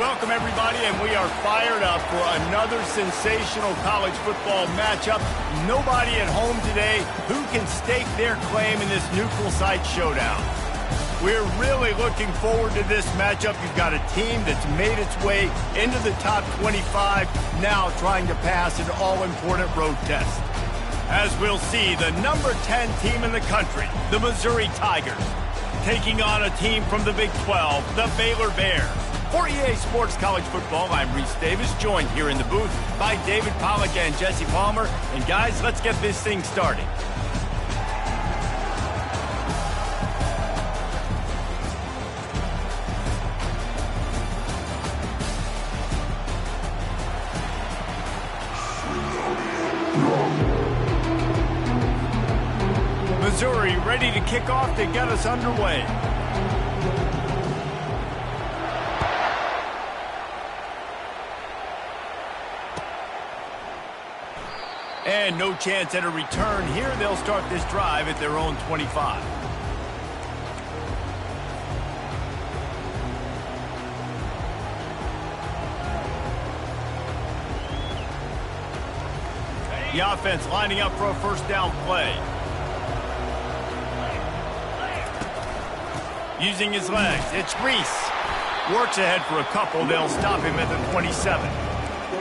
Welcome, everybody, and we are fired up for another sensational college football matchup. Nobody at home today who can stake their claim in this neutral site showdown. We're really looking forward to this matchup. You've got a team that's made its way into the top 25, now trying to pass an all-important road test. As we'll see, the number 10 team in the country, the Missouri Tigers, taking on a team from the Big 12, the Baylor Bears. For EA Sports College Football, I'm Reese Davis, joined here in the booth by David Pollack and Jesse Palmer. And guys, let's get this thing started. Missouri ready to kick off to get us underway. And no chance at a return here. They'll start this drive at their own 25. The offense lining up for a first down play. Using his legs, it's Reese. Works ahead for a couple. They'll stop him at the 27.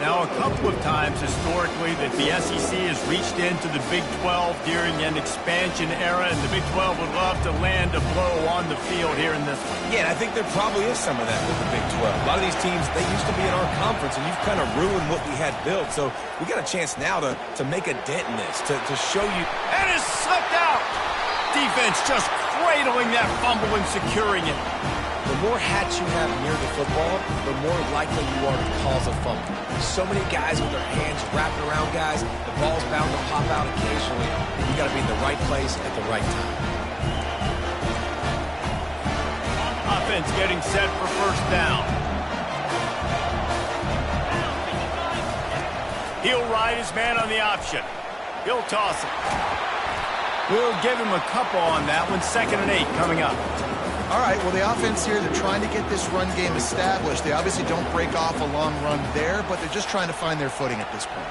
Now, a couple of times historically that the SEC has reached into the Big 12 during an expansion era, and the Big 12 would love to land a blow on the field here in this one. Yeah, and I think there probably is some of that with the Big 12. A lot of these teams, they used to be in our conference, and you've kind of ruined what we had built. So we got a chance now to make a dent in this, to show you. And it's slipped out. Defense just cradling that fumble and securing it. The more hats you have near the football, the more likely you are to cause a fumble. So many guys with their hands wrapping around guys, the ball's bound to pop out occasionally. You got to be in the right place at the right time. Offense getting set for first down. He'll ride his man on the option. He'll toss it. We'll give him a couple on that one. 2nd and 8 coming up. All right, well, the offense here, they're trying to get this run game established. They obviously don't break off a long run there, but they're just trying to find their footing at this point.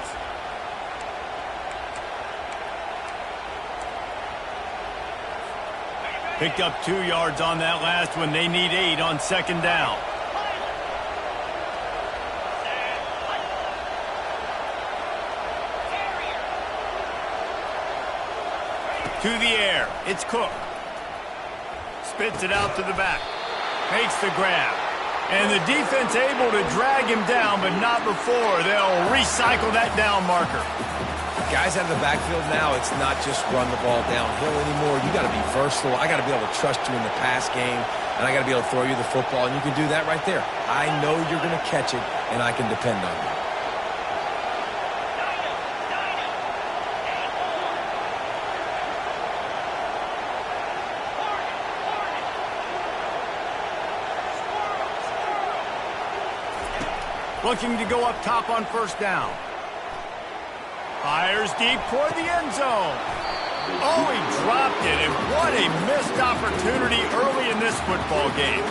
Picked up 2 yards on that last one. They need 8 on 2nd down. To the air. It's Cook. Spits it out to the back. Makes the grab. And the defense able to drag him down, but not before. They'll recycle that down marker. Guys out of the backfield now, it's not just run the ball downhill anymore. You got to be versatile. I got to be able to trust you in the pass game, and I got to be able to throw you the football, and you can do that right there. I know you're going to catch it, and I can depend on you. Looking to go up top on first down. Fires deep toward the end zone. Oh, he dropped it, and what a missed opportunity early in this football game.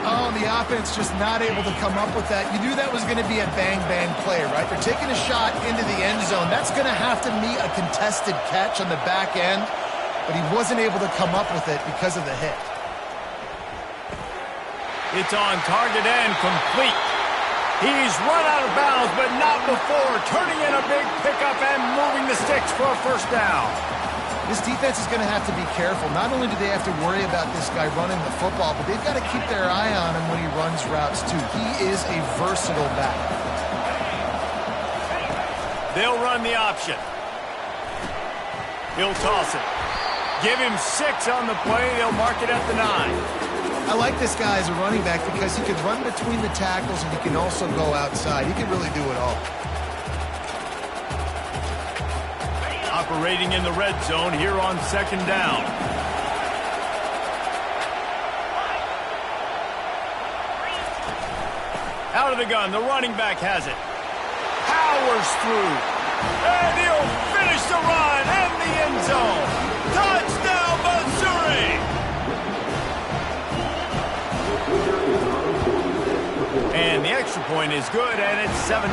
Oh, the offense just not able to come up with that. You knew that was going to be a bang-bang play, right? They're taking a shot into the end zone. That's going to have to meet a contested catch on the back end, but he wasn't able to come up with it because of the hit. It's on target and complete. He's run out of bounds, but not before turning in a big pickup and moving the sticks for a first down. This defense is going to have to be careful. Not only do they have to worry about this guy running the football, but they've got to keep their eye on him when he runs routes, too. He is a versatile back. They'll run the option. He'll toss it. Give him 6 on the play. They'll mark it at the 9. I like this guy as a running back because he can run between the tackles and he can also go outside. He can really do it all. Operating in the red zone here on 2nd down. Out of the gun, the running back has it. Powers through. And he'll finish the run in the end zone. Touchdown, Missouri! And the point is good, and it's 7-0.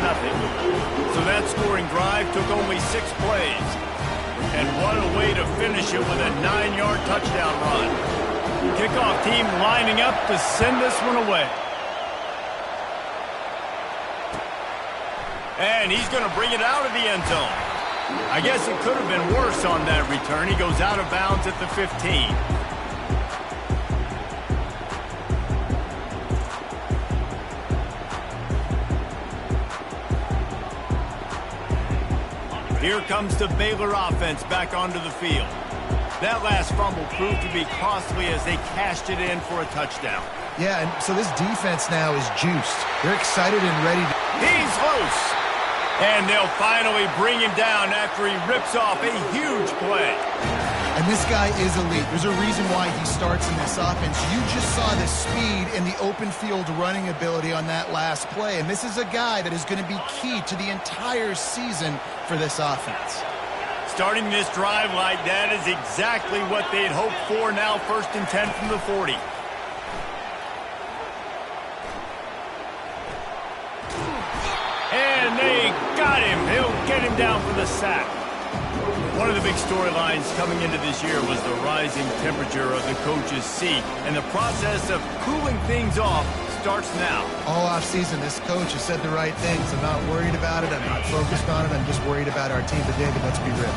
So that scoring drive took only 6 plays. And what a way to finish it with a 9-yard touchdown run. Kickoff team lining up to send this one away. And he's going to bring it out of the end zone. I guess it could have been worse on that return. He goes out of bounds at the 15. Here comes the Baylor offense back onto the field. That last fumble proved to be costly as they cashed it in for a touchdown. Yeah, and so this defense now is juiced. They're excited and ready to... He's loose. And they'll finally bring him down after he rips off a huge play. And this guy is elite. There's a reason why he starts in this offense. You just saw the speed and the open field running ability on that last play. And this is a guy that is going to be key to the entire season for this offense. Starting this drive like that is exactly what they'd hoped for. Now 1st and 10 from the 40. And they got him. He'll get him down for the sack. One of the big storylines coming into this year was the rising temperature of the coach's seat. And the process of cooling things off starts now. All offseason, this coach has said the right things. I'm not worried about it. I'm not focused on it. I'm just worried about our team. But, David, let's be real.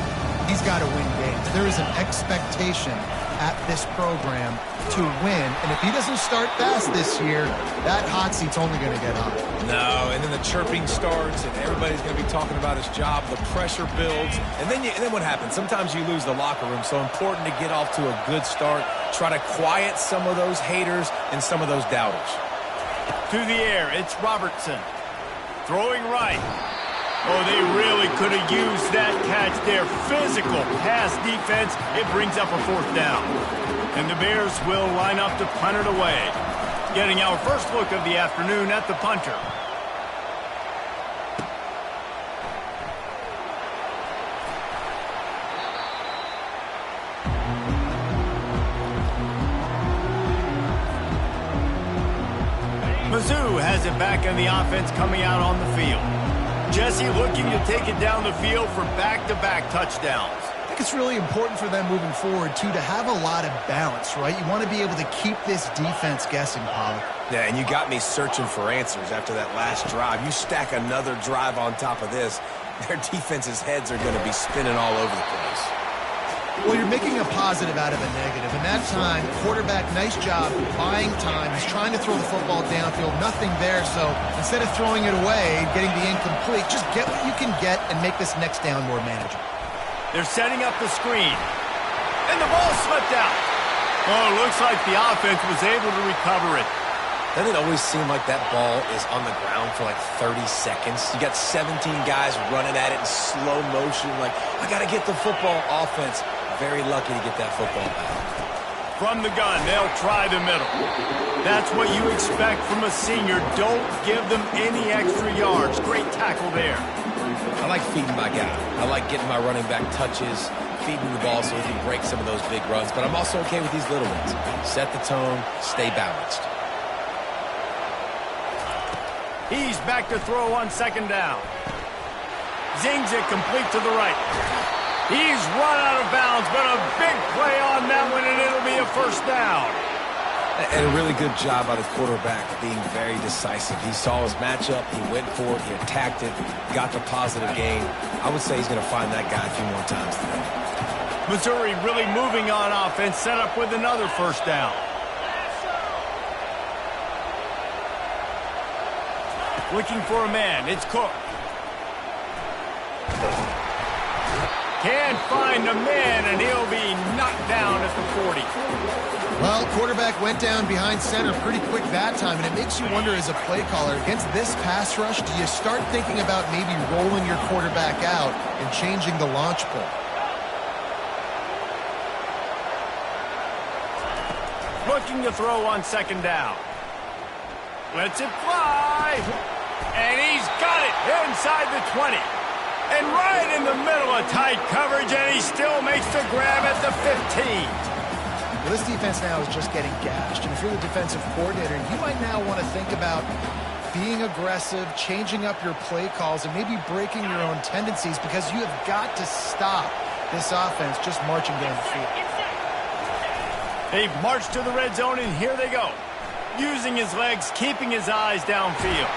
He's got to win games. There is an expectation at this program to win. And if he doesn't start fast this year, that hot seat's only going to get hot. No, and then the chirping starts, and everybody's going to be talking about his job. The pressure builds, and then what happens? Sometimes you lose the locker room. So important to get off to a good start. Try to quiet some of those haters and some of those doubters. To the air, it's Robertson. Throwing right. Oh, they really could have used that catch there. Physical pass defense. It brings up a 4th down. And the Bears will line up to punt it away. Getting our first look of the afternoon at the punter. Mizzou has it back in the offense coming out on the field. Jesse looking to take it down the field for back-to-back touchdowns. I think it's really important for them moving forward, too, to have a lot of balance, right? You want to be able to keep this defense guessing, Pollock. Yeah, and you got me searching for answers after that last drive. You stack another drive on top of this, their defense's heads are going to be spinning all over the place. Well, you're making a positive out of a negative. And that time, quarterback, nice job buying time. He's trying to throw the football downfield. Nothing there. So instead of throwing it away, getting the incomplete, just get what you can get and make this next down more manageable. They're setting up the screen. And the ball slipped out. Oh, it looks like the offense was able to recover it. Doesn't it always seem like that ball is on the ground for like 30 seconds? You got 17 guys running at it in slow motion. Like, I got to get the football. Offense very lucky to get that football back. From the gun, they'll try the middle. That's what you expect from a senior. Don't give them any extra yards. Great tackle there. I like feeding my guy. I like getting my running back touches, feeding the ball so he can break some of those big runs. But I'm also okay with these little ones. Set the tone, stay balanced. He's back to throw on 2nd down. Zings it complete to the right. He's run out of bounds, but a big play on that one, and it'll be a 1st down. And a really good job by the quarterback being very decisive. He saw his matchup, he went for it, he attacked it, got the positive gain. I would say he's going to find that guy a few more times today. Missouri really moving on offense, set up with another 1st down. Looking for a man, it's Cook. Can't find a man, and he'll be knocked down at the 40. Well, quarterback went down behind center pretty quick that time, and it makes you wonder as a play caller, against this pass rush, do you start thinking about maybe rolling your quarterback out and changing the launch point? Looking to throw on 2nd down. Lets it fly. And he's got it inside the 20. And right in the middle of tight coverage, and he still makes the grab at the 15. Well, this defense now is just getting gashed. And if you're the defensive coordinator, you might now want to think about being aggressive, changing up your play calls, and maybe breaking your own tendencies, because you have got to stop this offense just marching down the field. They've marched to the red zone, and here they go. Using his legs, keeping his eyes downfield.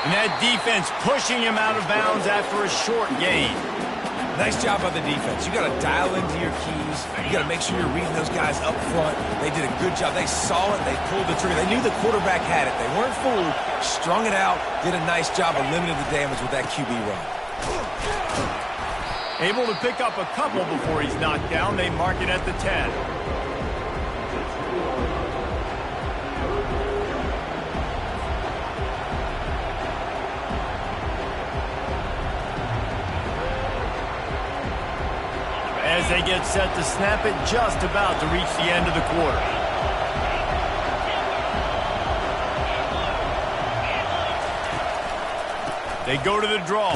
And that defense pushing him out of bounds after a short gain. Nice job by the defense. You got to dial into your keys. You got to make sure you're reading those guys up front. They did a good job. They saw it. They pulled the trigger. They knew the quarterback had it. They weren't fooled. Strung it out. Did a nice job of limiting the damage with that QB run. Able to pick up a couple before he's knocked down. They mark it at the 10. As they get set to snap it, just about to reach the end of the quarter. They go to the draw.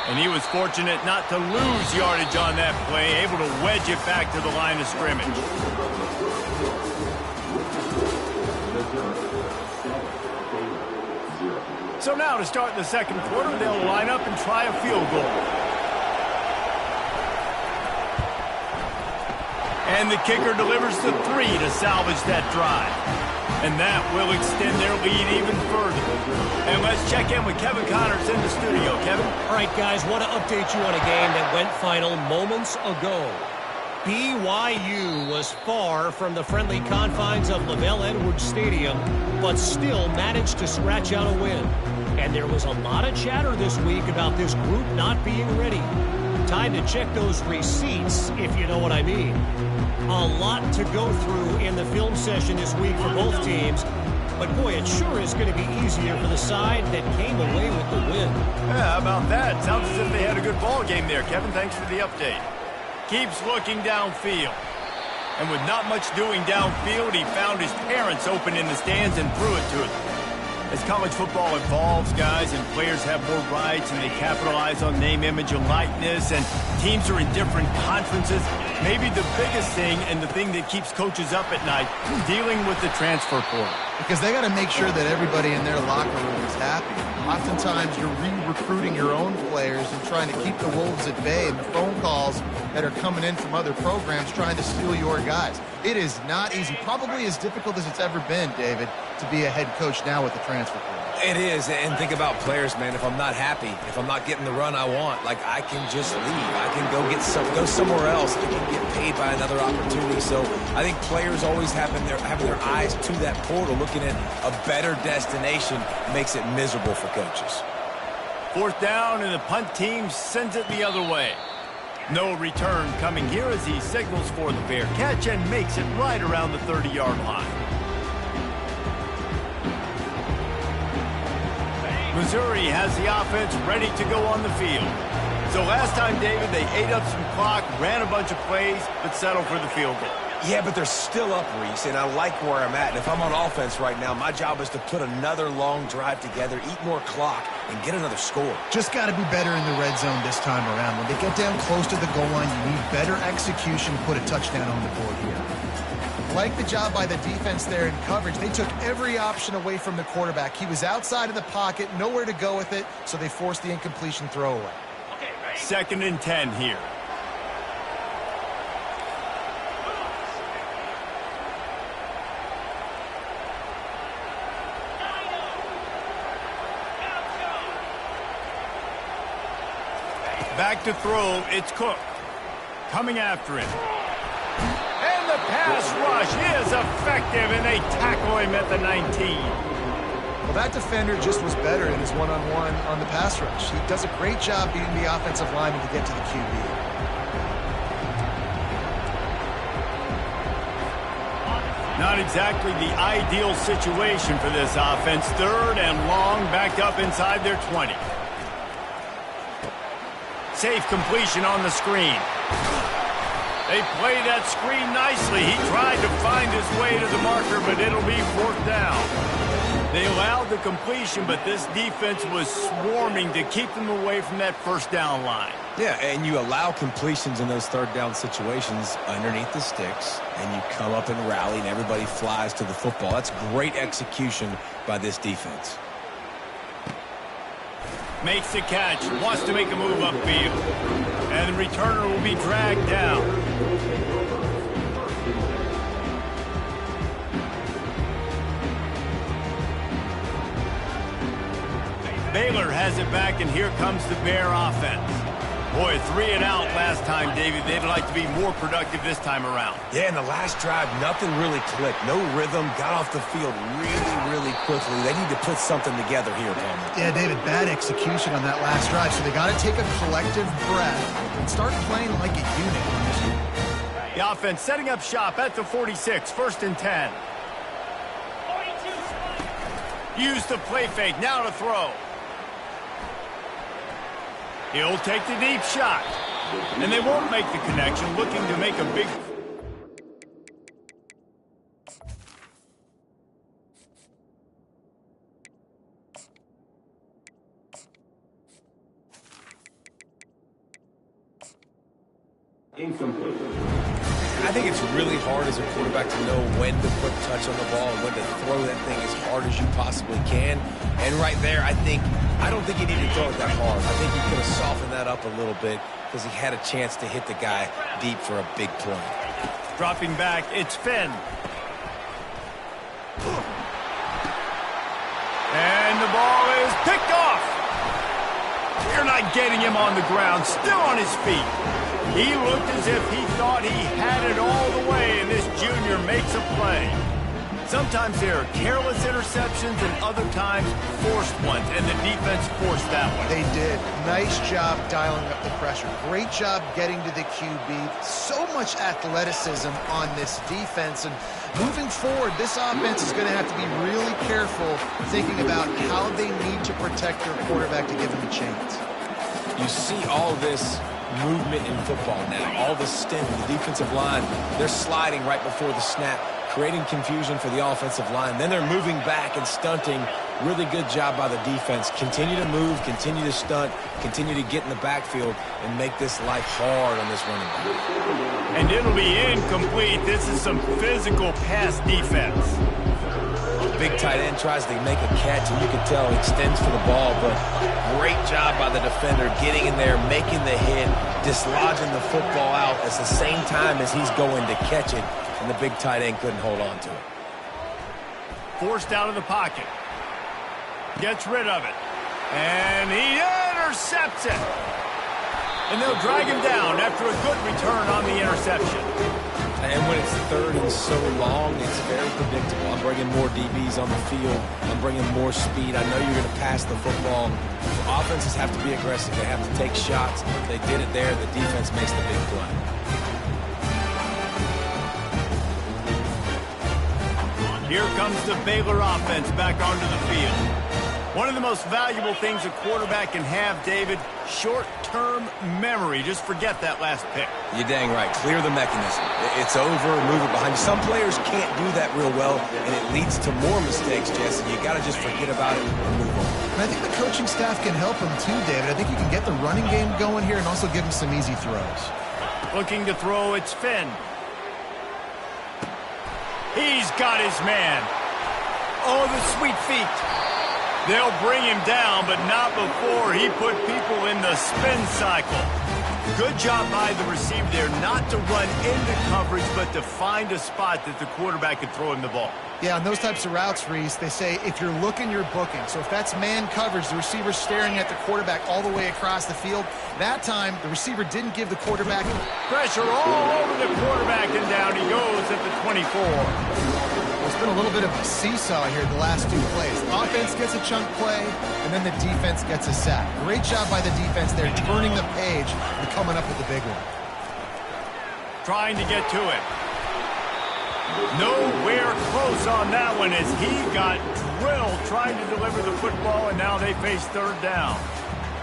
And he was fortunate not to lose yardage on that play, able to wedge it back to the line of scrimmage. So now to start the second quarter, they'll line up and try a field goal. And the kicker delivers the 3 to salvage that drive. And that will extend their lead even further. And let's check in with Kevin Connors in the studio. Kevin? All right, guys, want to update you on a game that went final moments ago. BYU was far from the friendly confines of LaVell Edwards Stadium, but still managed to scratch out a win. And there was a lot of chatter this week about this group not being ready. Time to check those receipts, if you know what I mean. A lot to go through in the film session this week for both teams. But, boy, it sure is going to be easier for the side that came away with the win. Yeah, how about that? Sounds as if they had a good ball game there, Kevin. Thanks for the update. Keeps looking downfield. And with not much doing downfield, he found his parents open in the stands and threw it to them. As college football evolves, guys, and players have more rights and they capitalize on name, image, and likeness, and teams are in different conferences, maybe the biggest thing and the thing that keeps coaches up at night, dealing with the transfer portal. Because they got to make sure that everybody in their locker room is happy. Oftentimes, you're re-recruiting your own players and trying to keep the wolves at bay, and the phone calls that are coming in from other programs trying to steal your guys. It is not easy. Probably as difficult as it's ever been, David, to be a head coach now with the transfer portal. It is, and think about players, man. If I'm not happy, if I'm not getting the run I want, like, I can just leave. I can go somewhere else. I can get paid by another opportunity. So I think players always having their eyes to that portal, looking at a better destination, makes it miserable for coaches. 4th down, and the punt team sends it the other way. No return coming here as he signals for the fair catch and makes it right around the 30-yard line. Missouri has the offense ready to go on the field. So last time, David, they ate up some clock, ran a bunch of plays, but settled for the field goal. Yeah, but they're still up, Reese, and I like where I'm at. And if I'm on offense right now, my job is to put another long drive together, eat more clock, and get another score. Just got to be better in the red zone this time around. When they get down close to the goal line, you need better execution to put a touchdown on the board here. Like the job by the defense there in coverage. They took every option away from the quarterback. He was outside of the pocket, nowhere to go with it, so they forced the incompletion throwaway. 2nd and 10 here. Back to throw, it's Cook. Coming after him. And the pass rush is effective, and they tackle him at the 19. Well, that defender just was better in his one-on-one on the pass rush. He does a great job beating the offensive lineman to get to the QB. Not exactly the ideal situation for this offense. 3rd and long, backed up inside their 20. Safe completion on the screen. They play that screen nicely. He tried to find his way to the marker, but it'll be 4th down. They allowed the completion, but this defense was swarming to keep them away from that 1st down line. Yeah, and you allow completions in those 3rd down situations underneath the sticks, and you come up and rally, and everybody flies to the football. That's great execution by this defense. Makes the catch, wants to make a move upfield. And the returner will be dragged down. Baylor has it back, and here comes the Bear offense. Boy, 3 and out last time, David. They'd like to be more productive this time around. Yeah, in the last drive, nothing really clicked. No rhythm, got off the field really quickly. They need to put something together here, Palmer. Yeah, David, bad execution on that last drive, so they got to take a collective breath and start playing like a unit on this one. The offense setting up shop at the 46, 1st and 10. Use the play fake, now to throw. He'll take the deep shot. And they won't make the connection, looking to make a big... Incomplete. I think it's really hard as a quarterback to know when to put touch on the ball and when to throw that thing as hard as you possibly can. And right there, I don't think he needed to throw it that hard. I think he could have softened that up a little bit because he had a chance to hit the guy deep for a big play. Dropping back, it's Finn. And the ball is picked off. They're not getting him on the ground, still on his feet. He looked as if he thought he had it all the way, and this junior makes a play. Sometimes there are careless interceptions, and other times forced ones, and the defense forced that one. They did. Nice job dialing up the pressure. Great job getting to the QB. So much athleticism on this defense, and moving forward, this offense is going to have to be really careful thinking about how they need to protect their quarterback to give him a chance. You see all this movement in football now. All the stint, the defensive line, they're sliding right before the snap, creating confusion for the offensive line. Then they're moving back and stunting. Really good job by the defense. Continue to move, continue to stunt, continue to get in the backfield and make this life hard on this running back. And it'll be incomplete. This is some physical pass defense. Big tight end tries to make a catch, and you can tell extends for the ball, but great job by the defender getting in there, making the hit, dislodging the football out at the same time as he's going to catch it, and the big tight end couldn't hold on to it. Forced out of the pocket. Gets rid of it. And he intercepts it. And they'll drag him down after a good return on the interception. And when it's 3rd and so long, it's very predictable. I'm bringing more DBs on the field. I'm bringing more speed. I know you're going to pass the football. So offenses have to be aggressive. They have to take shots. They did it there. The defense makes the big play. Here comes the Baylor offense back onto the field. One of the most valuable things a quarterback can have, David, short-term memory. Just forget that last pick. You're dang right. Clear the mechanism. It's over, move it behind you. Some players can't do that real well, and it leads to more mistakes, Jesse. You got to just forget about it and move on. And I think the coaching staff can help him too, David. I think you can get the running game going here and also give him some easy throws. Looking to throw, it's Finn. He's got his man. Oh, the sweet feet. They'll bring him down, but not before he put people in the spin cycle. Good job by the receiver there, not to run into coverage, but to find a spot that the quarterback could throw him the ball. Yeah, on those types of routes, Reese, they say if you're looking, you're booking. So if that's man coverage, the receiver's staring at the quarterback all the way across the field. That time, the receiver didn't give the quarterback pressure all over the quarterback, and down he goes at the 24. It's been a little bit of a seesaw here the last 2 plays. The offense gets a chunk play, and then the defense gets a sack. Great job by the defense there, turning the page and coming up with the big one. Trying to get to it. Nowhere close on that one as he got drilled trying to deliver the football, and now they face 3rd down.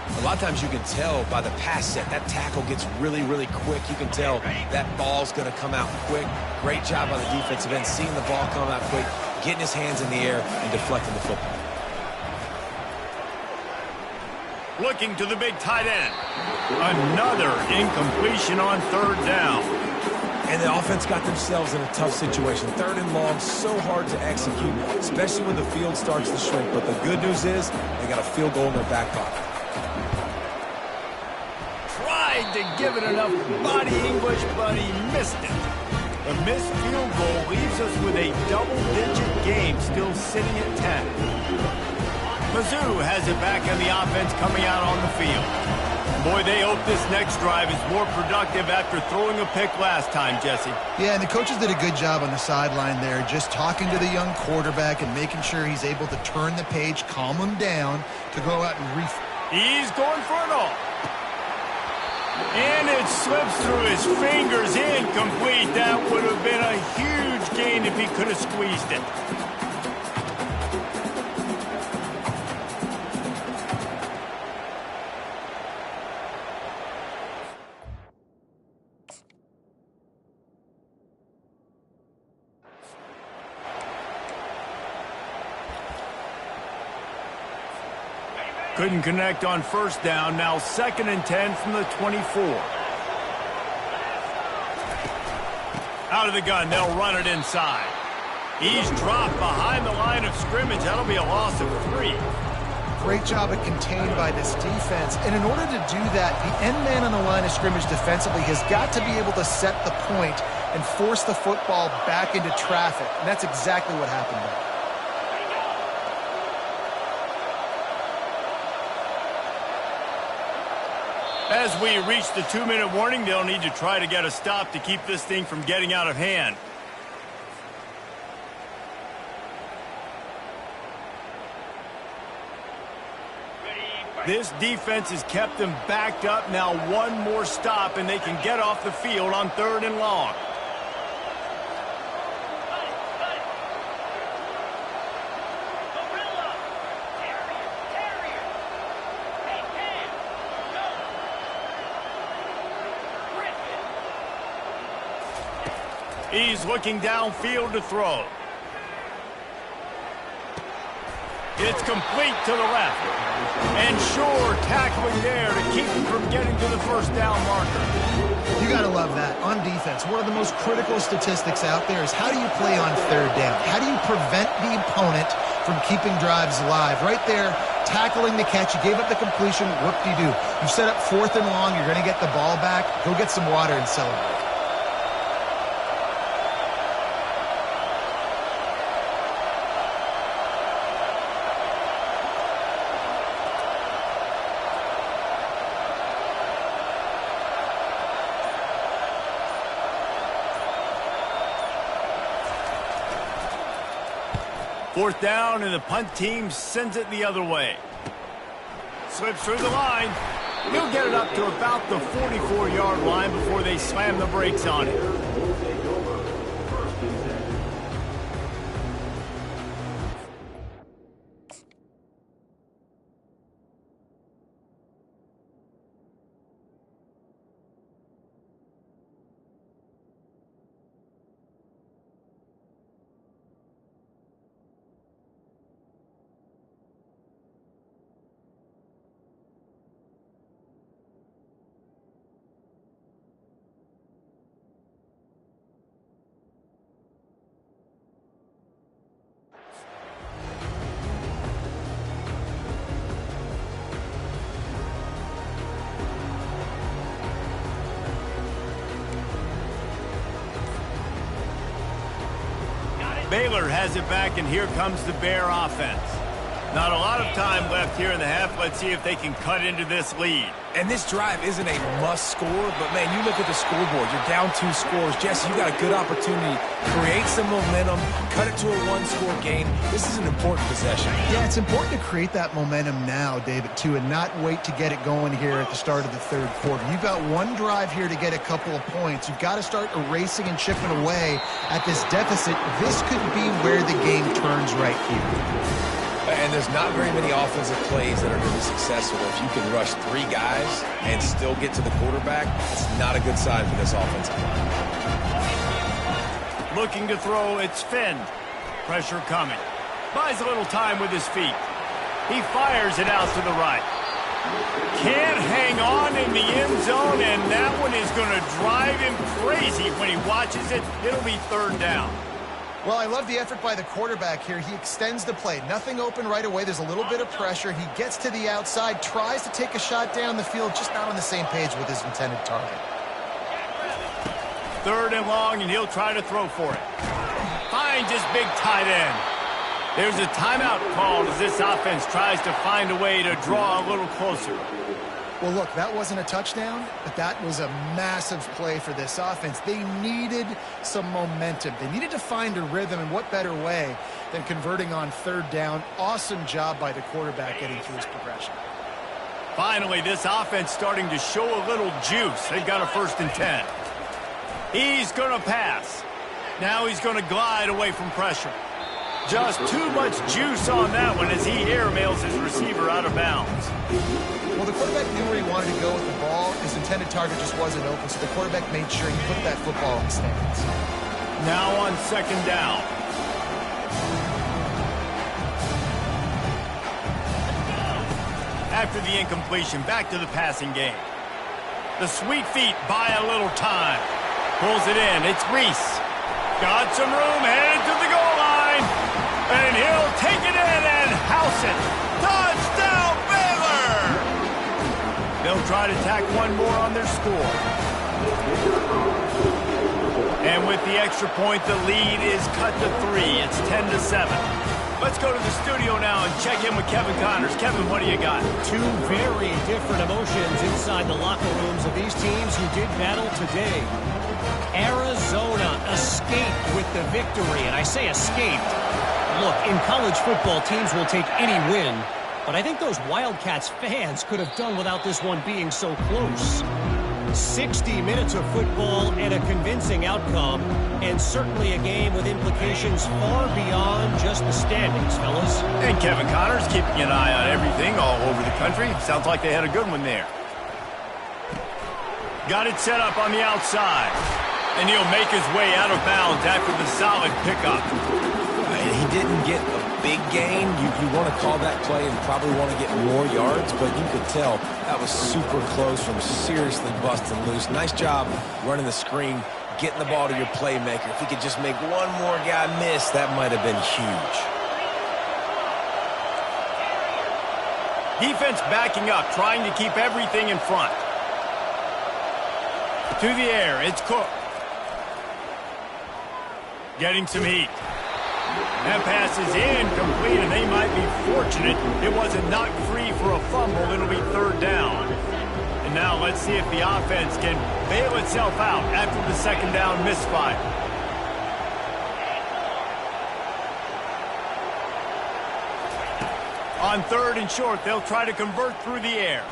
A lot of times you can tell by the pass set, that tackle gets really quick. You can tell that ball's going to come out quick. Great job by the defensive end, seeing the ball come out quick, getting his hands in the air, and deflecting the football. Looking to the big tight end. Another incompletion on 3rd down. And the offense got themselves in a tough situation. 3rd and long, so hard to execute, especially when the field starts to shrink. But the good news is they got a field goal in their back pocket. tried to give it enough body English, but he missed it. The missed field goal leaves us with a double-digit game still sitting at 10. Mizzou has it back in the offense coming out on the field. Boy, they hope this next drive is more productive after throwing a pick last time, Jesse. Yeah, and the coaches did a good job on the sideline there, just talking to the young quarterback and making sure he's able to turn the page, calm him down to go out and He's going for it all. And it slips through his fingers, incomplete. That would have been a huge gain if he could have squeezed it. Couldn't connect on first down. Now 2nd and 10 from the 24. Out of the gun, they'll run it inside. He's dropped behind the line of scrimmage. That'll be a loss of 3. Great job at contained by this defense. And in order to do that, the end man on the line of scrimmage defensively has got to be able to set the point and force the football back into traffic. And that's exactly what happened there. As we reach the 2-minute warning, they'll need to try to get a stop to keep this thing from getting out of hand. This defense has kept them backed up. Now one more stop, and they can get off the field on 3rd and long. He's looking downfield to throw. It's complete to the left. And sure, tackling there to keep him from getting to the first down marker. You got to love that. On defense, one of the most critical statistics out there is how do you play on 3rd down? How do you prevent the opponent from keeping drives alive? Right there, tackling the catch. You gave up the completion. Whoop-de-doo. You set up 4th and long. You're going to get the ball back. Go get some water and celebrate. Fourth down, and the punt team sends it the other way. Slips through the line. He'll get it up to about the 44-yard line before they slam the brakes on it. Baylor has it back, and here comes the Bear offense. Not a lot of time left here in the half. Let's see if they can cut into this lead. And this drive isn't a must score, but, man, you look at the scoreboard. You're down 2 scores. Jesse, you got a good opportunity. Create some momentum. Cut it to a 1-score game. This is an important possession. Yeah, it's important to create that momentum now, David, too, and not wait to get it going here at the start of the 3rd quarter. You've got one drive here to get a couple of points. You've got to start erasing and chipping away at this deficit. This could be where the game turns right here. And there's not very many offensive plays that are going to be successful. If you can rush 3 guys and still get to the quarterback, it's not a good sign for this offensive line. Looking to throw, it's Finn. Pressure coming. Buys a little time with his feet. He fires it out to the right. Can't hang on in the end zone, and that one is going to drive him crazy when he watches it. It'll be 3rd down. Well, I love the effort by the quarterback here. He extends the play. Nothing open right away. There's a little bit of pressure. He gets to the outside, tries to take a shot down the field, just not on the same page with his intended target. 3rd and long, and he'll try to throw for it. Finds his big tight end. There's a timeout called as this offense tries to find a way to draw a little closer. Well, look, that wasn't a touchdown, but that was a massive play for this offense. They needed some momentum. They needed to find a rhythm, and what better way than converting on 3rd down. Awesome job by the quarterback getting through his progression. Finally, this offense starting to show a little juice. They've got a 1st and 10. He's going to pass. Now he's going to glide away from pressure. Just too much juice on that one as he airmails his receiver out of bounds. Well, the quarterback knew where he wanted to go with the ball. His intended target just wasn't open, so the quarterback made sure he put that football in the stands. Now on 2nd down. After the incompletion, back to the passing game. The sweet feet buy a little time. Pulls it in. It's Reese. Got some room, headed to the goal line. And he'll take it in and house it. Touchdown, Baylor! They'll try to tack one more on their score. And with the extra point, the lead is cut to 3. It's 10-7. Let's go to the studio now and check in with Kevin Connors. Kevin, what do you got? 2 very different emotions inside the locker rooms of these teams who did battle today. Arizona escaped with the victory, and I say escaped. Look, in college football, teams will take any win, but I think those Wildcats fans could have done without this one being so close. 60 minutes of football and a convincing outcome, and certainly a game with implications far beyond just the standings, fellas. And Kevin Connors keeping an eye on everything all over the country. Sounds like they had a good one there. Got it set up on the outside. And he'll make his way out of bounds after the solid pickup. He didn't get a big gain. You want to call that play and probably want to get more yards, but you could tell that was super close from seriously busting loose. Nice job running the screen, getting the ball to your playmaker. If he could just make one more guy miss, that might have been huge. Defense backing up, trying to keep everything in front. To the air, it's Cook. Getting some heat. That pass is incomplete, and they might be fortunate it wasn't knocked free for a fumble. It'll be 3rd down. And now let's see if the offense can bail itself out after the 2nd down misfire. On 3rd and short, they'll try to convert through the air.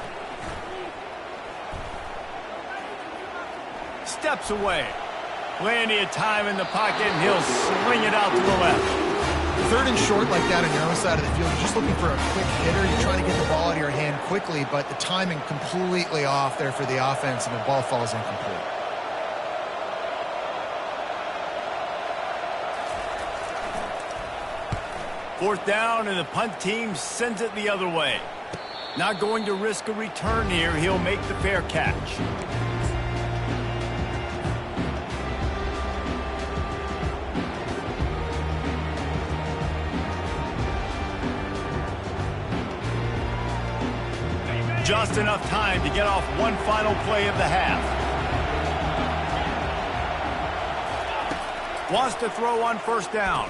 Steps away. Plenty of time in the pocket, and he'll sling it out to the left. 3rd and short like that on your own side of the field, you're just looking for a quick hitter. You're trying to get the ball out of your hand quickly, but the timing completely off there for the offense, and the ball falls incomplete. Fourth down, and the punt team sends it the other way. Not going to risk a return here. He'll make the fair catch. Just enough time to get off one final play of the half. Wants to throw on 1st down.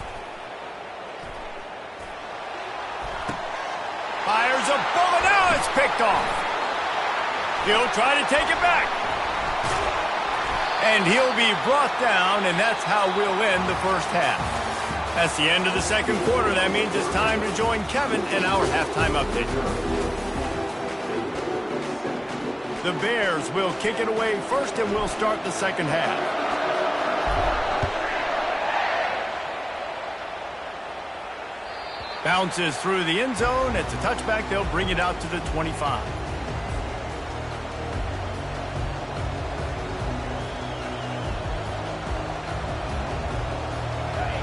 Fires a bullet. Now it's picked off. He'll try to take it back. And he'll be brought down, and that's how we'll end the 1st half. That's the end of the 2nd quarter. That means it's time to join Kevin in our halftime update. The Bears will kick it away first, and we'll start the 2nd half. Bounces through the end zone. It's a touchback. They'll bring it out to the 25.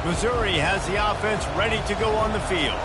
Missouri has the offense ready to go on the field.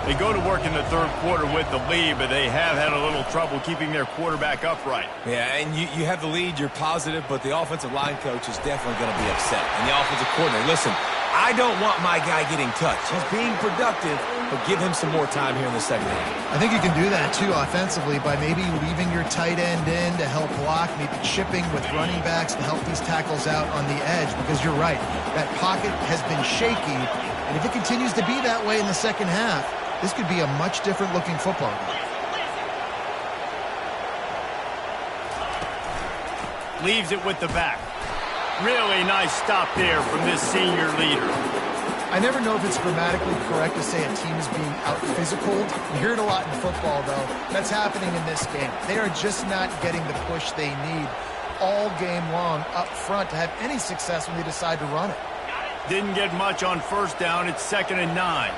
They go to work in the 3rd quarter with the lead, but they have had a little trouble keeping their quarterback upright. Yeah, and you have the lead, you're positive, but the offensive line coach is definitely going to be upset. And the offensive coordinator, listen, I don't want my guy getting touched. He's being productive, but give him some more time here in the second half. I think you can do that, too, offensively, by maybe leaving your tight end in to help block, maybe chipping with running backs to help these tackles out on the edge, because you're right. That pocket has been shaky, and if it continues to be that way in the second half, this could be a much different-looking football game. Leaves it with the back. Really nice stop there from this senior leader. I never know if it's grammatically correct to say a team is being out-physicaled. You hear it a lot in football, though. That's happening in this game. They are just not getting the push they need all game long up front to have any success when they decide to run it. Didn't get much on first down. It's 2nd and 9.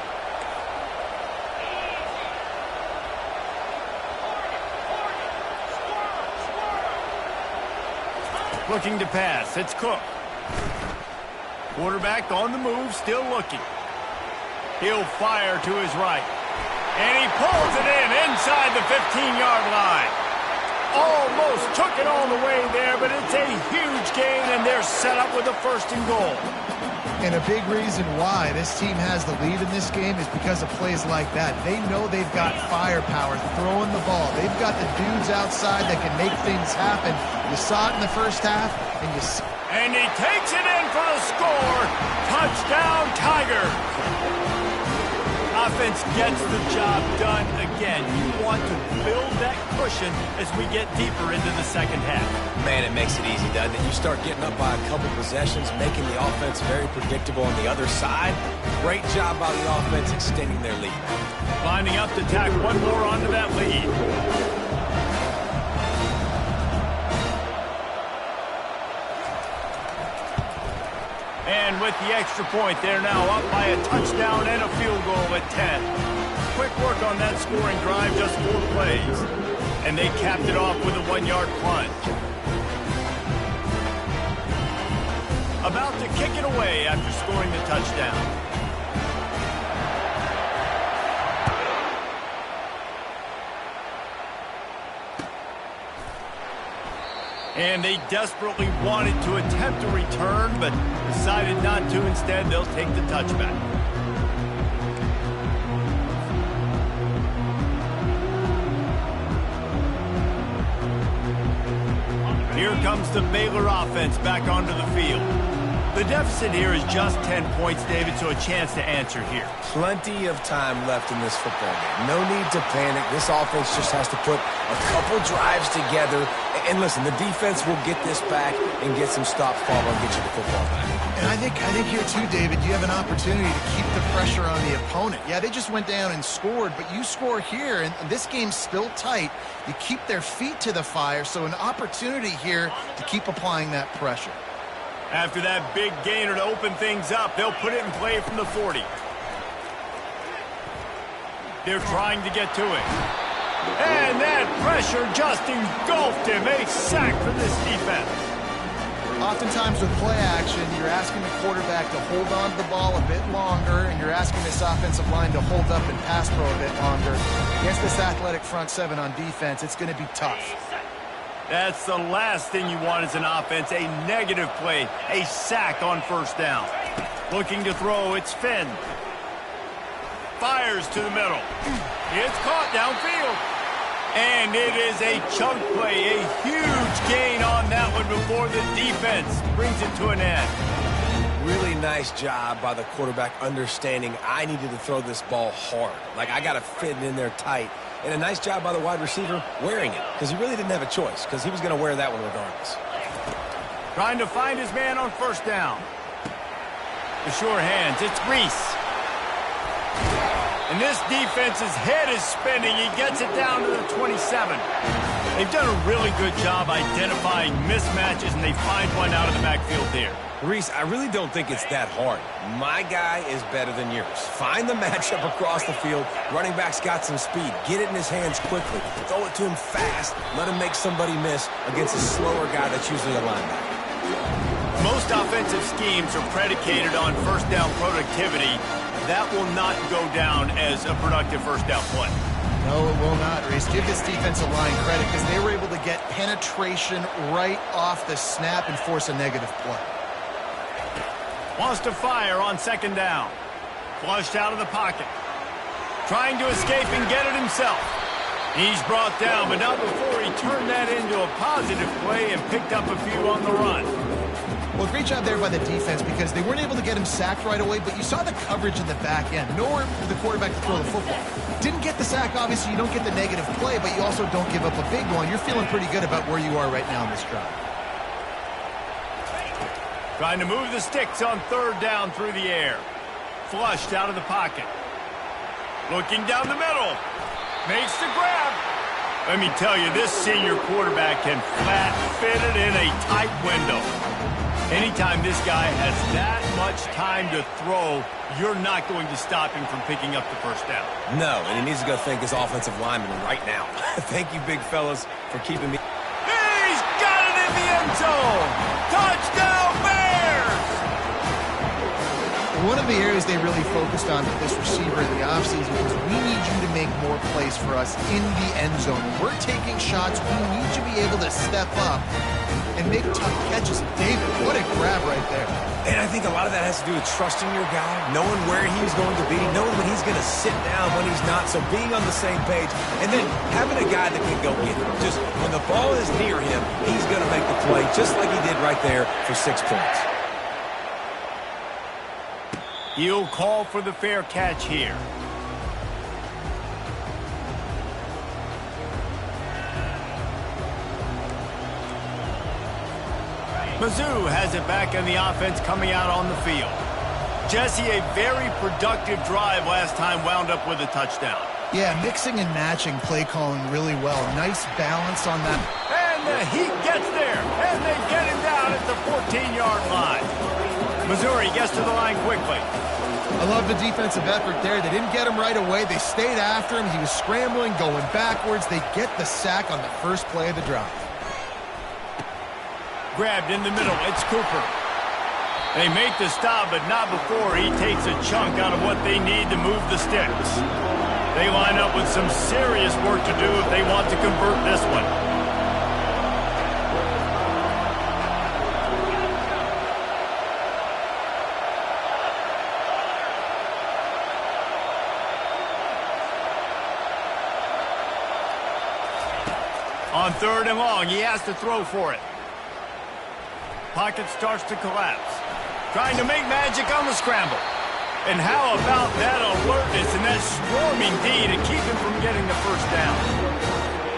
Looking to pass. It's Cook. Quarterback on the move, still looking. He'll fire to his right. And he pulls it in inside the 15-yard line. Almost took it all the way there, but it's a huge gain, and they're set up with a 1st and goal. And a big reason why this team has the lead in this game is because of plays like that. They know they've got firepower throwing the ball. They've got the dudes outside that can make things happen. You saw it in the first half, and you see. And he takes it in for the score. Touchdown, Tiger. Offense gets the job done again. You want to build that cushion as we get deeper into the second half. Man, it makes it easy, doesn't it? You start getting up by a couple possessions, making the offense very predictable on the other side. Great job by the offense extending their lead. Lining up to tack one more onto that lead. And with the extra point, they're now up by a touchdown and a field goal at 10. Quick work on that scoring drive, just 4 plays. And they capped it off with a 1-yard plunge. About to kick it away after scoring the touchdown. And they desperately wanted to attempt a return, but decided not to. Instead, they'll take the touchback. Here comes the Baylor offense back onto the field. The deficit here is just 10 points, David, so a chance to answer here. Plenty of time left in this football game. No need to panic. This offense just has to put a couple drives together. And listen, the defense will get this back and get some stops, Paul, and get you the football back. And I think here too, David, you have an opportunity to keep the pressure on the opponent. Yeah, they just went down and scored, but you score here, and this game's still tight. You keep their feet to the fire, so an opportunity here to keep applying that pressure. After that big gainer to open things up, they'll put it in play from the 40. They're trying to get to it. And that pressure just engulfed him. A sack for this defense. Oftentimes with play action, you're asking the quarterback to hold on to the ball a bit longer, and you're asking this offensive line to hold up and pass pro a bit longer. Against this athletic front seven on defense, it's going to be tough. That's the last thing you want as an offense, a negative play, a sack on 1st down. Looking to throw, it's Finn. Fires to the middle. It's caught downfield. And it is a chunk play, a huge gain on that one before the defense brings it to an end. Really nice job by the quarterback understanding I needed to throw this ball hard. Like, I got to fit it in there tight. And a nice job by the wide receiver wearing it, because he really didn't have a choice, because he was going to wear that one regardless. Trying to find his man on 1st down. The sure hands, it's Reese. And this defense's head is spinning. He gets it down to the 27. They've done a really good job identifying mismatches, and they find one out of the backfield there. Reese, I really don't think it's that hard. My guy is better than yours. Find the matchup across the field. Running back's got some speed. Get it in his hands quickly. Throw it to him fast. Let him make somebody miss against a slower guy that's usually a linebacker. Most offensive schemes are predicated on 1st down productivity. That will not go down as a productive 1st down play. No, it will not, Reese. Give this defensive line credit because they were able to get penetration right off the snap and force a negative play. Wants to fire on second down. Flushed out of the pocket. Trying to escape and get it himself. He's brought down, but not before he turned that into a positive play and picked up a few on the run. Well, great job there by the defense because they weren't able to get him sacked right away, but you saw the coverage in the back end. Nowhere for the quarterback to throw the football. Didn't get the sack, obviously. You don't get the negative play, but you also don't give up a big one. You're feeling pretty good about where you are right now in this drive. Trying to move the sticks on third down through the air. Flushed out of the pocket. Looking down the middle. Makes the grab. Let me tell you, this senior quarterback can flat fit it in a tight window. Anytime this guy has that much time to throw, you're not going to stop him from picking up the first down. No, and he needs to go thank his offensive lineman right now. Thank you, big fellas, for keeping me. He's got it in the end zone. Touchdown, Bears! One of the areas they really focused on with this receiver in the offseason was we need you to make more plays for us in the end zone. When we're taking shots, we need you to be able to step up and make tough catches. David, what a grab right there. And I think a lot of that has to do with trusting your guy, knowing where he's going to be, knowing when he's going to sit down, when he's not, so being on the same page, and then having a guy that can go get it. Just when the ball is near him, he's going to make the play, just like he did right there for 6 points. He'll call for the fair catch here. Mizzou has it back in the offense coming out on the field. Jesse, a very productive drive last time wound up with a touchdown. Yeah, mixing and matching play calling really well. Nice balance on that. And the Heat gets there, and they get him down at the 14-yard line. Missouri gets to the line quickly. I love the defensive effort there. They didn't get him right away. They stayed after him. He was scrambling, going backwards. They get the sack on the first play of the drive. Grabbed in the middle. It's Cooper. They make the stop, but not before he takes a chunk out of what they need to move the sticks. They line up with some serious work to do if they want to convert this one. On third and long, he has to throw for it. Pocket starts to collapse. Trying to make magic on the scramble. And how about that alertness and that swarming D to keep him from getting the first down?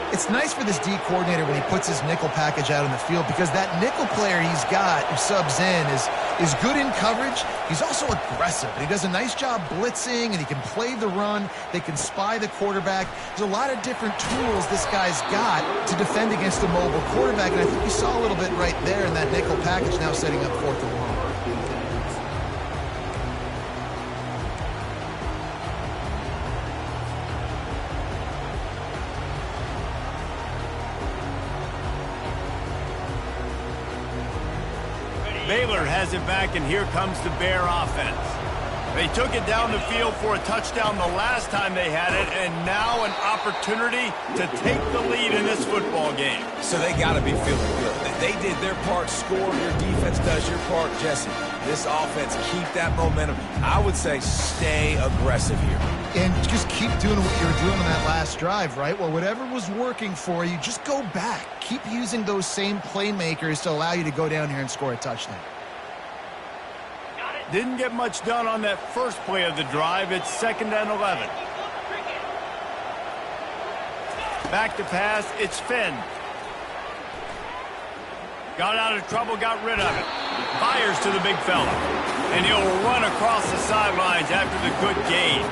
It's nice for this D coordinator when he puts his nickel package out in the field because that nickel player he's got who subs in is good in coverage. He's also aggressive, and he does a nice job blitzing, and he can play the run. They can spy the quarterback. There's a lot of different tools this guy's got to defend against a mobile quarterback, and I think you saw a little bit right there in that nickel package now setting up fourth and long. Baylor has it back, and here comes the Bear offense. They took it down the field for a touchdown the last time they had it, and now an opportunity to take the lead in this football game. So they got to be feeling good. They did their part, score. Your defense does your part, Jesse. This offense, keep that momentum. I would say stay aggressive here. And just keep doing what you were doing on that last drive, right? Well, whatever was working for you, just go back. Keep using those same playmakers to allow you to go down here and score a touchdown. Didn't get much done on that first play of the drive. It's 2nd and 11. Back to pass. It's Finn. Got out of trouble, got rid of it. Fires to the big fella. And he'll run across the sidelines after the good gain.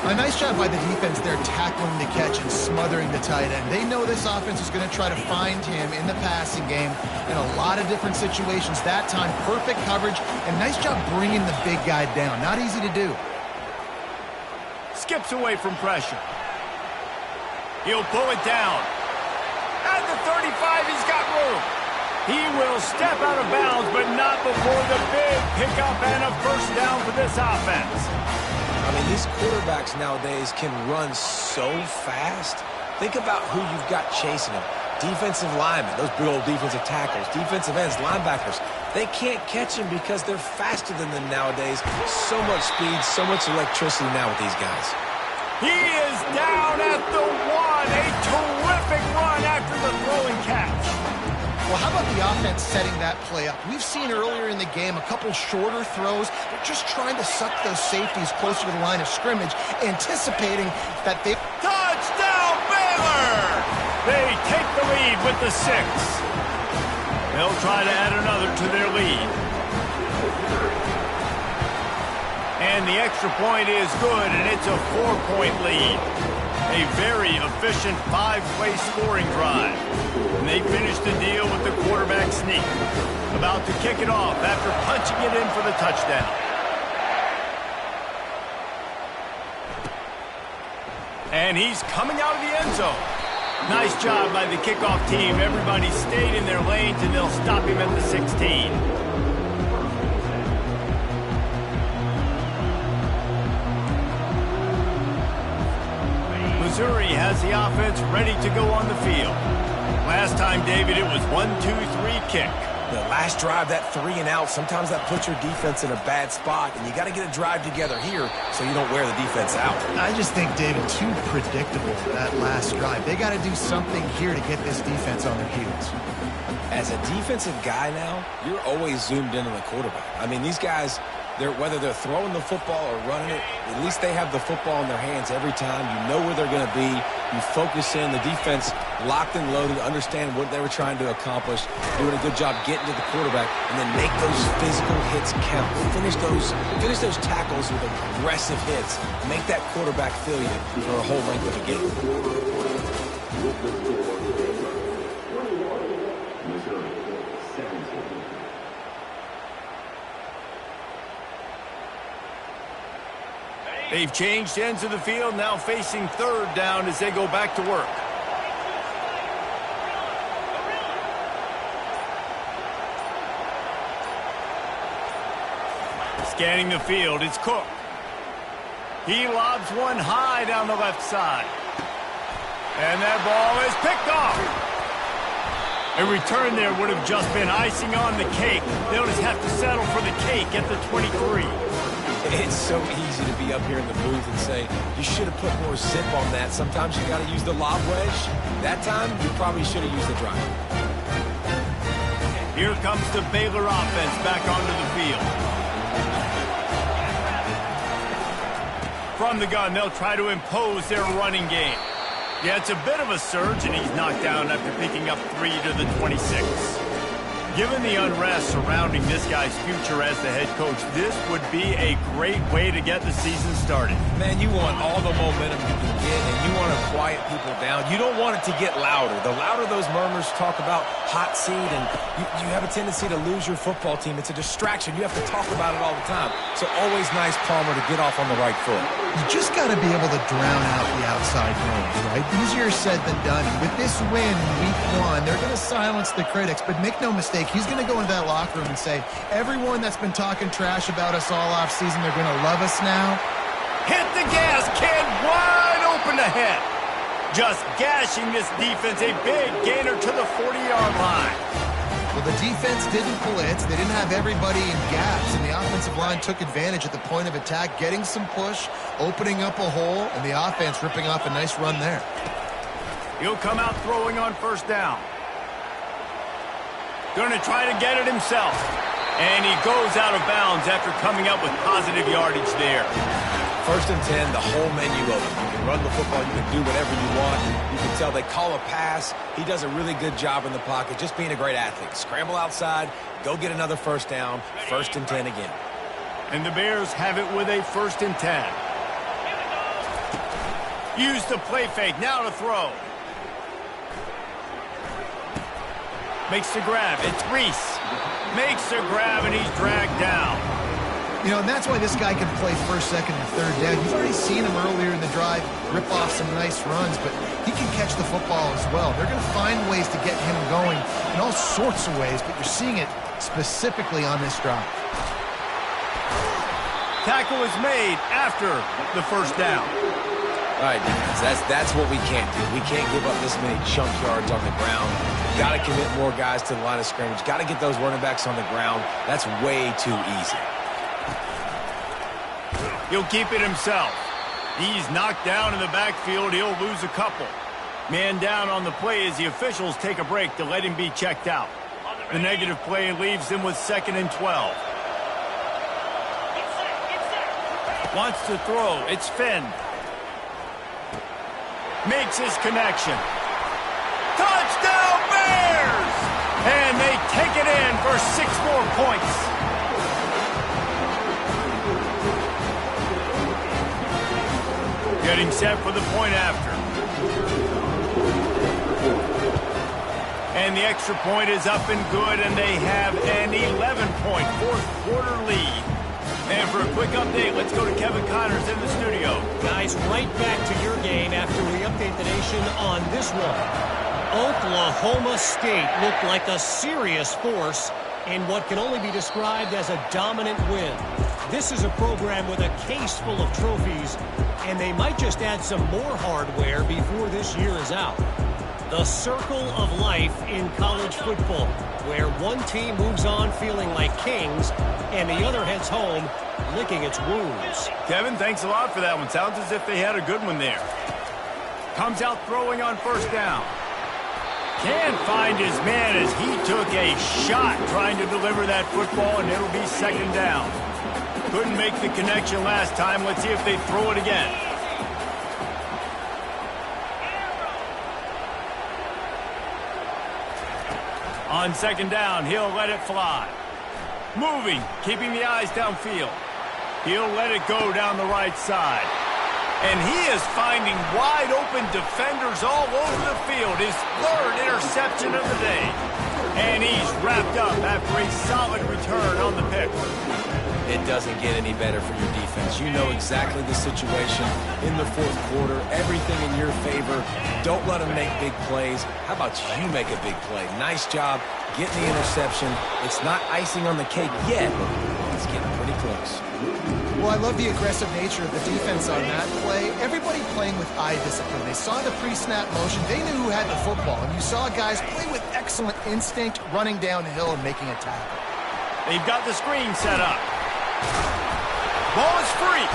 A nice job by the defense there tackling the catch and smothering the tight end. They know this offense is going to try to find him in the passing game in a lot of different situations. That time, perfect coverage, and nice job bringing the big guy down. Not easy to do. Skips away from pressure. He'll pull it down. At the 35, he's got room. He will step out of bounds, but not before the big pickup and a first down for this offense. I mean, these quarterbacks nowadays can run so fast. Think about who you've got chasing them. Defensive linemen, those big old defensive tackles, defensive ends, linebackers. They can't catch him because they're faster than them nowadays. So much speed, so much electricity now with these guys. He is down at the 1. A terrific run after the throw and catch. Well, how about the offense setting that play up? We've seen earlier in the game a couple shorter throws. They're just trying to suck those safeties closer to the line of scrimmage, anticipating that they... Touchdown, Baylor! They take the lead with the 6. They'll try to add another to their lead. And the extra point is good, and it's a 4-point lead. A very efficient 5-play scoring drive. And they finished the deal with the quarterback sneak. About to kick it off after punching it in for the touchdown. And he's coming out of the end zone. Nice job by the kickoff team. Everybody stayed in their lanes, and they'll stop him at the 16. Missouri has the offense ready to go on the field. Last time, David, it was 1-2-3 kick. The last drive, that 3 and out, sometimes that puts your defense in a bad spot, and you got to get a drive together here so you don't wear the defense out. I just think, David, too predictable, that last drive. They got to do something here to get this defense on their heels. As a defensive guy now, you're always zoomed in on the quarterback. I mean, these guys, whether they're throwing the football or running it, at least they have the football in their hands every time. You know where they're going to be. You focus in. The defense locked and loaded, understand what they were trying to accomplish, doing a good job getting to the quarterback, and then make those physical hits count. Finish those tackles with aggressive hits. Make that quarterback feel you for a whole length of a game. They've changed ends of the field, now facing 3rd down as they go back to work. Scanning the field, it's Cook. He lobs one high down the left side. And that ball is picked off. A return there would have just been icing on the cake. They'll just have to settle for the cake at the 23. It's so easy to be up here in the booth and say, you should have put more zip on that. Sometimes you got to use the lob wedge. That time, you probably should have used the drive. Here comes the Baylor offense back onto the field. From the gun, they'll try to impose their running game. Yeah, it's a bit of a surge, and he's knocked down after picking up 3 to the 26. Given the unrest surrounding this guy's future as the head coach, this would be a great way to get the season started. Man, you want all the momentum you can get, and you want to quiet people down. You don't want it to get louder. The louder those murmurs talk about hot seat, and you have a tendency to lose your football team. It's a distraction. You have to talk about it all the time. So always nice, Palmer, to get off on the right foot. You just got to be able to drown out the outside noise, right? Easier said than done. And with this win, week 1, they're going to silence the critics. But make no mistake, he's going to go into that locker room and say, everyone that's been talking trash about us all offseason, they're going to love us now. Hit the gas, kid, wide open ahead. Just gashing this defense, a big gainer to the 40-yard line. Well, the defense didn't blitz. They didn't have everybody in gaps, and the offensive line took advantage at the point of attack, getting some push, opening up a hole, and the offense ripping off a nice run there. He'll come out throwing on 1st down. Going to try to get it himself. And he goes out of bounds after coming up with positive yardage there. 1st and 10, the whole menu open. You can run the football, you can do whatever you want. You can tell they call a pass. He does a really good job in the pocket, just being a great athlete. Scramble outside, go get another 1st down, 1st and 10 again. And the Bears have it with a 1st and 10. Use the play fake, now to throw. Makes the grab, it's Reese. Makes the grab, and he's dragged down. You know, and that's why this guy can play 1st, 2nd, and 3rd down. You've already seen him earlier in the drive rip off some nice runs, but he can catch the football as well. They're going to find ways to get him going in all sorts of ways, but you're seeing it specifically on this drive. Tackle is made after the 1st down. All right, defense, that's what we can't do. We can't give up this many chunk yards on the ground. got to commit more guys to the line of scrimmage. Got to get those running backs on the ground. That's way too easy. He'll keep it himself. He's knocked down in the backfield. He'll lose a couple. Man down on the play as the officials take a break to let him be checked out. The negative play leaves him with 2nd and 12. Wants to throw. It's Finn. Makes his connection. Touchdown Bears! And they take it in for 6 more points. Getting set for the point after. And the extra point is up and good, and they have an 11-point fourth-quarter lead. And for a quick update, let's go to Kevin Connors in the studio. Guys, right back to your game after we update the nation on this one. Oklahoma State looked like a serious force in what can only be described as a dominant win. This is a program with a case full of trophies, and they might just add some more hardware before this year is out. The circle of life in college football, where one team moves on feeling like kings and the other heads home licking its wounds. Kevin, thanks a lot for that one. Sounds as if they had a good one there. Comes out throwing on 1st down. Can't find his man as he took a shot trying to deliver that football, and it'll be 2nd down. Couldn't make the connection last time. Let's see if they throw it again. On 2nd down, he'll let it fly. Moving, keeping the eyes downfield. He'll let it go down the right side. And he is finding wide-open defenders all over the field. His 3rd interception of the day. And he's wrapped up after a solid return on the pick. It doesn't get any better for your defense. You know exactly the situation in the 4th quarter. Everything in your favor. Don't let them make big plays. How about you make a big play? Nice job getting the interception. It's not icing on the cake yet. It's getting pretty close. Well, I love the aggressive nature of the defense on that play. Everybody playing with eye discipline. They saw the pre-snap motion. They knew who had the football. And you saw guys play with excellent instinct, running downhill and making a tackle. They've got the screen set up. Ball is free.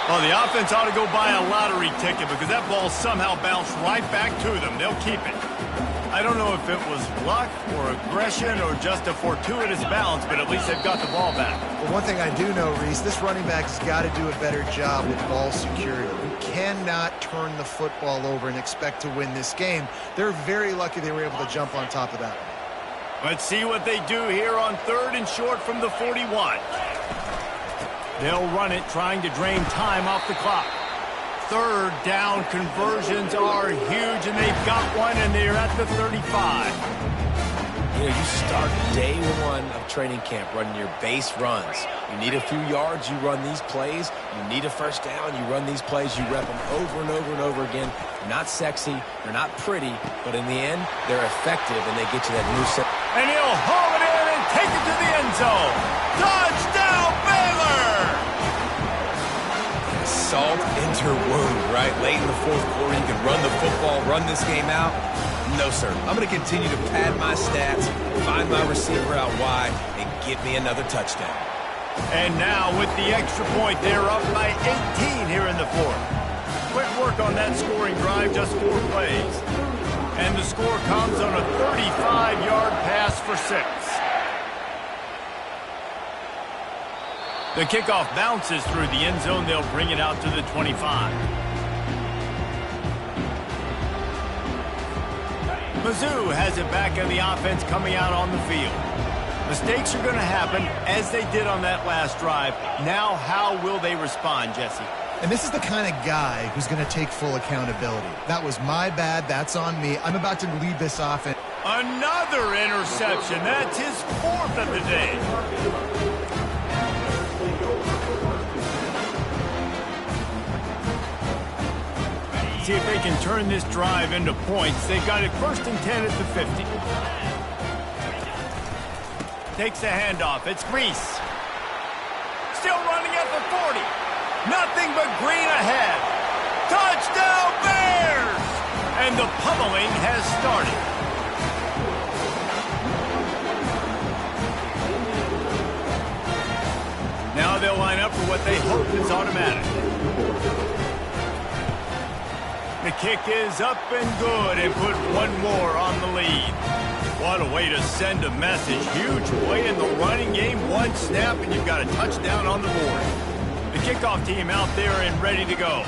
Well, the offense ought to go buy a lottery ticket because that ball somehow bounced right back to them. They'll keep it. I don't know if it was luck or aggression or just a fortuitous bounce, but at least they've got the ball back. Well, one thing I do know, Reese, this running back has got to do a better job with ball security. You cannot turn the football over and expect to win this game. They're very lucky they were able to jump on top of that. Let's see what they do here on 3rd and short from the 41. They'll run it, trying to drain time off the clock. 3rd down conversions are huge, and they've got one, and they're at the 35. You know, you start day 1 of training camp running your base runs. You need a few yards, you run these plays. You need a 1st down, you run these plays. You rep them over and over and over again. They're not sexy, they're not pretty, but in the end, they're effective, and they get you that new set. And he'll haul it in and take it to the end zone. Touchdown, Baylor! Salt into her wound, right? Late in the 4th quarter, you can run the football, run this game out. No, sir. I'm going to continue to pad my stats, find my receiver out wide, and get me another touchdown. And now with the extra point, they're up by 18 here in the 4th. Quick work on that scoring drive, just 4 plays. And the score comes on a 35-yard pass for 6. The kickoff bounces through the end zone. They'll bring it out to the 25. Mizzou has it back on the offense coming out on the field. Mistakes are going to happen as they did on that last drive. Now how will they respond, Jesse? And this is the kind of guy who's going to take full accountability. That was my bad. That's on me. I'm about to lead this offense. Another interception. That's his 4th of the day. See if they can turn this drive into points. They've got it 1st and 10 at the 50. Takes the handoff. It's Reese. Still running at the 40. Nothing but green ahead. Touchdown Bears! And the pummeling has started. they'll line up for what they hope is automatic. The kick is up and good and put one more on the lead. What a way to send a message. Huge play in the running game. One snap and you've got a touchdown on the board. The kickoff team out there and ready to go.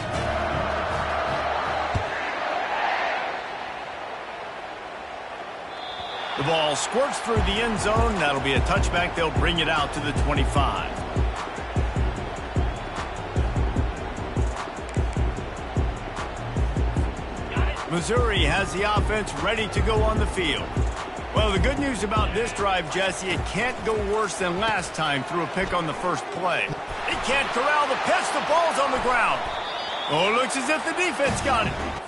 The ball squirts through the end zone. That'll be a touchback. They'll bring it out to the 25. Missouri has the offense ready to go on the field. Well, the good news about this drive, Jesse, it can't go worse than last time through a pick on the first play. He can't corral the pitch. The ball's on the ground. Oh, it looks as if the defense got it.